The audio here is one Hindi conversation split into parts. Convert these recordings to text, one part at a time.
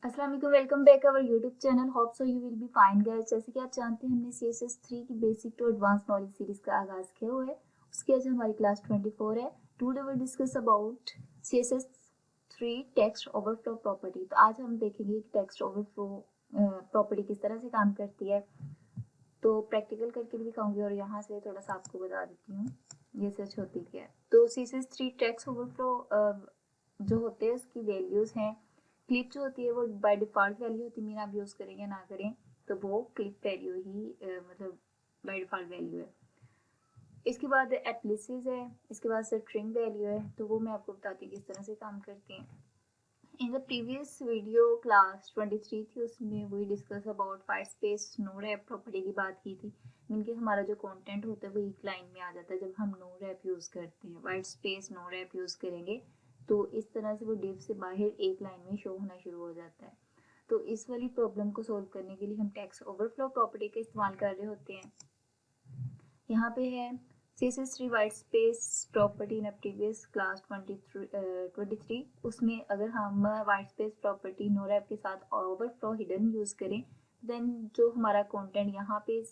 अस्सलाम वालेकुम, welcome back our YouTube channel. Hope so you will be fine guys. जैसे कि आप जानते हैं हमने CSS 3 की basic to advance knowledge series का आगाज किया हुआ है। उसकी आज हमारी क्लास 24 है। Today we discuss about CSS 3 text overflow property. तो आज हम देखेंगे कि टेक्स्ट ओवरफ्लो प्रॉपर्टी किस तरह से काम करती है। तो प्रैक्टिकल करके भी दिखाऊंगी और यहाँ से थोड़ा सा आपको बता देती हूँ ये सच होती क्या है। तो CSS 3 टेक्स्ट ओवरफ्लो जो होते हैं उसकी वैल्यूज हैं। क्लिप जो होती है वो बाय डिफॉल्ट वैल्यू होती है, मीन आप यूज करें या ना करें तो वो क्लिप वैल्यू ही मतलब बाय डिफॉल्ट वैल्यू है। इसके बाद एप्लिसिस है, इसके बाद स्ट्रिंग वैल्यू है। तो वो मैं आपको बताती हूँ किस तरह से काम करती हैं। In the previous video class 23 थी, उसमें वही discuss about white space no wrap property की बात की थी। मीन कि हमारा जो कंटेंट होता है वो एक लाइन में आ जाता है जब हम नो रैप यूज़ करते हैं। White space no wrap use करेंगे तो इस तरह से वो डिव से बाहर एक लाइन में शो होना शुरू हो जाता है। तो इस वाली प्रॉब्लम को सोल्व करने के लिए हम टेक्स्ट ओवरफ्लो प्रॉपर्टी का इस्तेमाल कर रहे होते हैं। यहाँ पे है CSS 3 white space property in previous class 23 उसमें अगर हम white space property no wrap के साथ ओवरफ्लो हिडन यूज करें देन जो हमारा कंटेंट यहाँ पे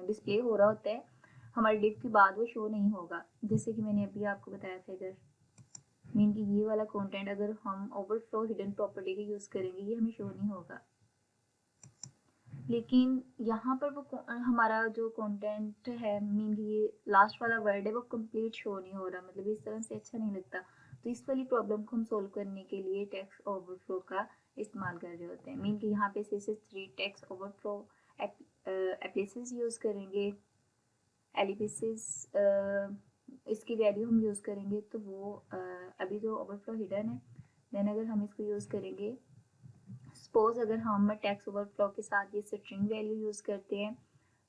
डिस्प्ले हो रहा होता है हमारे डिव के बाद वो शो नहीं होगा। जैसे कि मैंने अभी आपको बताया था, इधर मीन कि ये वाला कंटेंट अगर हम ओवरफ्लो हिडन प्रॉपर्टी का यूज करेंगे ये हमें शो नहीं होगा। लेकिन यहाँ पर वो हमारा जो कंटेंट है, मीन ये लास्ट वाला वर्ड है वो कंप्लीट शो नहीं हो रहा, मतलब इस तरह से अच्छा नहीं लगता। तो इस वाली प्रॉब्लम को हम सोल्व करने के लिए टेक्स्ट ओवरफ्लो का इस्तेमाल कर रहे होते हैं। मीन कि यहाँ पे CSS 3 टेक्स्ट ओवरफ्लो एप्लिसिस यूज़ करेंगे। एलिपिसिस इसकी वैल्यू हम यूज़ करेंगे तो वो अभी जो ओवरफ्लो हिडन है देन अगर हम इसको यूज़ करेंगे, सपोज अगर हम टेक्स्ट ओवरफ्लो के साथ ये स्ट्रिंग वैल्यू यूज़ करते हैं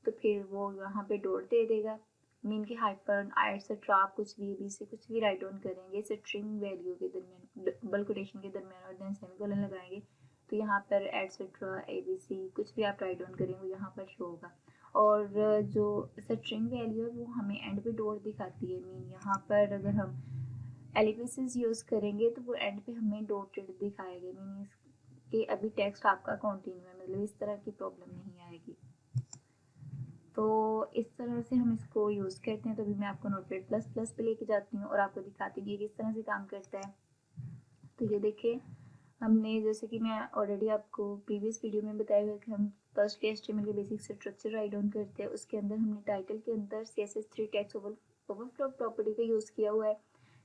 तो फिर वो यहाँ पे डॉट दे देगा। मीन की हाइफन एटसेट्रा आप कुछ भी बी से कुछ भी राइट डाउन करेंगे स्ट्रिंग वैल्यू के दरमियान डबल कोटेशन के दरमियान और देन सेमीकोलन लगाएंगे तो यहाँ पर एटसेट्रा ABC कुछ भी आप राइट डाउन करेंगे यहाँ पर शो होगा। और जो स्ट्रिंग वैल्यू है वो हमें एंड पे डॉट दिखाती है। मीन यहाँ पर अगर हम एलिपिसिस यूज़ करेंगे तो वो एंड पे हमें डॉटेड दिखाएगा। मीन कि अभी टेक्स्ट आपका कंटिन्यू है, मतलब इस तरह की प्रॉब्लम नहीं आएगी। तो इस तरह से हम इसको यूज़ करते हैं। तो अभी मैं आपको नोटपैड प्लस प्लस पे लेके जाती हूँ और आपको दिखाती हूँ कि किस तरह से काम करता है। तो ये देखिए, हमने जैसे कि मैं ऑलरेडी आपको प्रीवियस वीडियो में बताया हुआ कि हम फर्स्ट HTML के बेसिक स्ट्रक्चर राइट डाउन करते हैं। उसके अंदर हमने टाइटल के अंदर CSS 3 टेक्स्ट ओवरफ्लो प्रॉपर्टी का यूज़ किया हुआ है।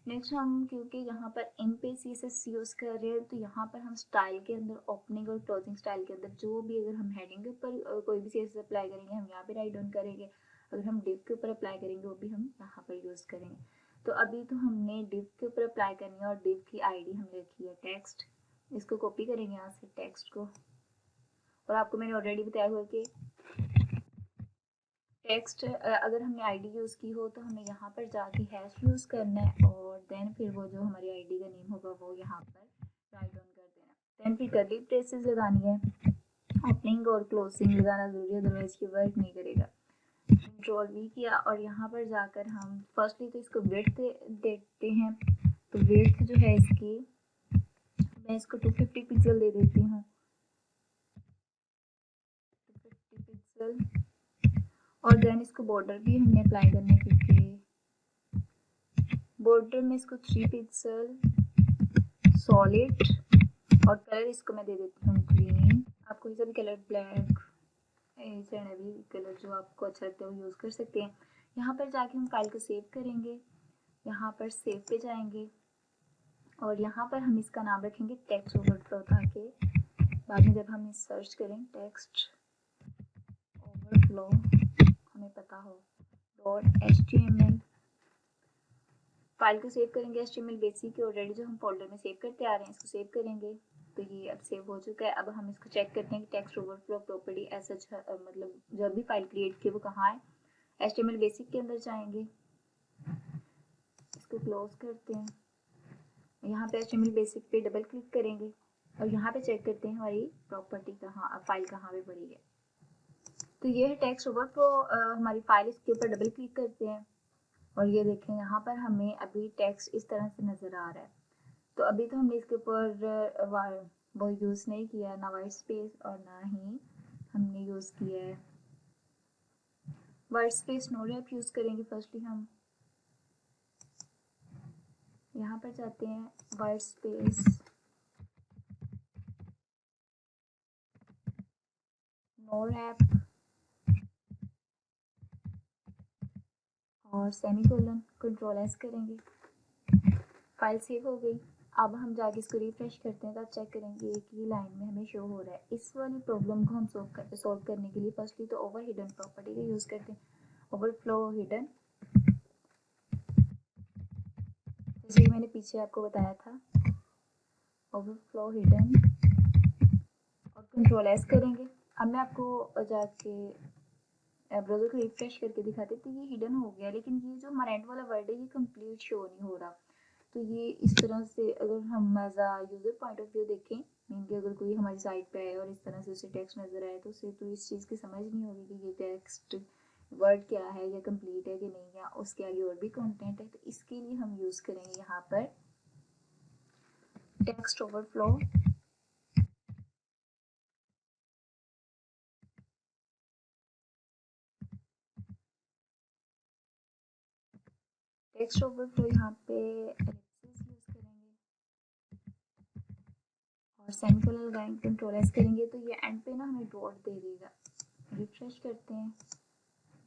नेक्स्ट हम क्योंकि यहाँ पर इन पे CSS यूज़ कर रहे हैं तो यहाँ पर हम स्टाइल के अंदर ओपनिंग और क्लोजिंग स्टाइल के अंदर जो भी अगर हम हेडिंग के ऊपर कोई भी CSS अप्लाई करेंगे हम यहाँ पे राइट डाउन करेंगे। अगर हम डिव के ऊपर अप्लाई करेंगे वो भी हम यहाँ पर यूज़ करेंगे। तो अभी तो हमने डिव के ऊपर अप्लाई करनी है और डिव की ID हमने रखी है टेक्स्ट। इसको कॉपी करेंगे यहाँ से टेक्स्ट को, और आपको मैंने ऑलरेडी बताया हुआ कि टेक्स्ट अगर हमने आईडी यूज़ की हो तो हमें यहाँ पर जाके हैश यूज़ करना है और देन फिर वो जो हमारी आईडी का नेम होगा वो यहाँ पर राइट डाउन कर देना। देन फिर कर्ली ब्रेसेस लगानी है, ओपनिंग और क्लोजिंग लगाना ज़रूरी है अदरवाइज ये वर्क नहीं करेगा। कंट्रोल V किया और यहाँ पर जाकर हम फर्स्टली तो इसको विड्थ देते हैं। तो विड्थ जो है इसकी मैं इसको 250 पिक्सल दे देती हूँ, 250 पिक्सल। और देन इसको बॉर्डर भी हमने अप्लाई करना है क्योंकि बॉर्डर में इसको 3 पिक्सल सॉलिड और कलर इसको मैं दे देती हूँ ग्रीन। आप कोई सा भी कलर, ब्लैक, भी कलर जो आपको अच्छा लगता है वो यूज़ कर सकते हैं। यहाँ पर जाके हम फाइल को सेव करेंगे, यहाँ पर सेव पे जाएंगे और यहाँ पर हम इसका नाम रखेंगे टेक्स्ट ओवरफ्लो ताकि बाद में जब हम सर्च करें टेक्स्ट ओवरफ्लो हमें पता हो। .html फाइल को सेव करेंगे HTML बेसिक ऑलरेडी जो हम फोल्डर में सेव करते आ रहे हैं इसको सेव करेंगे। तो ये अब सेव हो चुका है। अब हम इसको चेक करते हैं कि टेक्स्ट ओवरफ्लो प्रॉपर्टी ऐसा मतलब जब भी फाइल क्रिएट की वो कहाँ है। HTML बेसिक के अंदर जाएंगे, इसको क्लोज करते हैं, यहाँ पे HTML बेसिक पे डबल क्लिक करेंगे और यहाँ पे चेक करते हैं हमारी प्रॉपर्टी कहाँ, फाइल कहाँ पे पड़ी है। तो ये है टेक्स्ट ओवरफ्लो हमारी फाइल, इसके ऊपर डबल क्लिक करते हैं और ये देखें यहाँ पर हमें अभी टेक्स्ट इस तरह से नज़र आ रहा है। तो अभी तो हमने इसके ऊपर वो यूज़ नहीं किया, ना वाइट स्पेस और ना ही हमने यूज़ किया है white space. No wrap use करेंगे। फर्स्टली हम यहाँ पर जाते हैं वाइट स्पेस, नो रैप और सेमीकोलन, कंट्रोल एस करेंगे। फाइल सेव हो गई। अब हम जाके इसको रिफ्रेश करते हैं तो आप चेक करेंगे कि लाइन में हमें शो हो रहा है। इस वाली प्रॉब्लम को हम सॉल्व करने के लिए फर्स्टली तो ओवर हिडन प्रॉपर्टी का यूज़ करते हैं। ओवरफ्लो हिडन, जैसे कि मैंने पीछे आपको बताया था, ओवरफ्लो हिडन और कंट्रोल एस करेंगे। अब मैं आपको जाके ब्राउज़र को रिफ्रेश करके दिखाते तो ये हिडन हो गया, लेकिन ये जो हमारा एंड वाला वर्ड है ये कंप्लीट शो नहीं हो रहा। तो ये इस तरह से अगर हम as a user point of view देखें, मीन कि अगर कोई हमारी साइट पे आए और इस तरह से उसे टेक्स्ट नज़र आए तो उसे तो इस चीज़ की समझ नहीं होगी कि ये टेक्स्ट वर्ड क्या है या कंप्लीट है कि नहीं, या उसके आगे और भी कंटेंट है। तो इसके लिए हम यूज़ करेंगे यहाँ पर टेक्स्ट ओवरफ्लो। टेक्स्ट ओवरफ्लो यहाँ पे एलिप्सिस यूज़ करेंगे और सेमीकोलन लगाएंगे, कंट्रोल एस करेंगे तो ये एंड पे ना हमें डॉट दे देगा। रिफ्रेश करते हैं,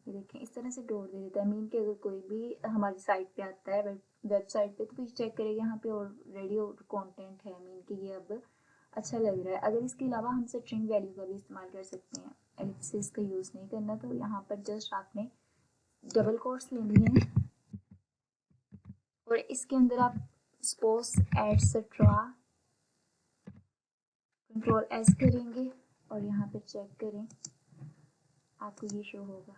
ये देखें इस तरह से डॉट दे देता है। मीन कि अगर कोई भी हमारी साइट पे आता है, वेबसाइट पे, तो फिर चेक करेगा यहाँ पे ऑलरेडी कंटेंट है, मीन कि ये अब अच्छा लग रहा है। अगर इसके अलावा हम स्ट्रिंग वैल्यू का भी इस्तेमाल कर सकते हैं, एलिप्सिस का यूज़ नहीं करना। तो यहाँ पर जस्ट आपने डबल कोट्स लेनी है और इसके अंदर आप सपोज एटसेट्रा कंट्रोल एस करेंगे और यहाँ पे चेक करें, आपको ये शो होगा।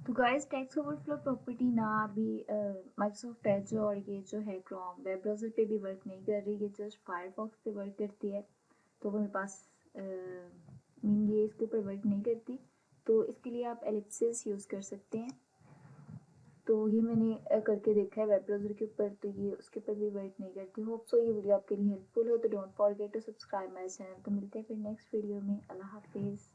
तो गाइस टेक्स्ट ओवरफ्लो प्रॉपर्टी ना अभी माइक्रोसॉफ्ट एज और ये जो है क्रोम वेब ब्राउज़र पे भी वर्क नहीं कर रही, ये जस्ट फायरफॉक्स पे वर्क करती है। तो वो मेरे पास मीन ये इसके ऊपर वर्क नहीं करती, तो इसके लिए आप एलिप्सिस यूज़ कर सकते हैं। तो ये मैंने करके देखा है वेब ब्राउज़र के ऊपर, तो ये उसके ऊपर भी वर्क नहीं करती। होप सो ये वीडियो आपके लिए हेल्पफुल हो। तो don't forget to subscribe my channel. तो मिलते हैं फिर नेक्स्ट वीडियो में। अल्लाह हाफिज़।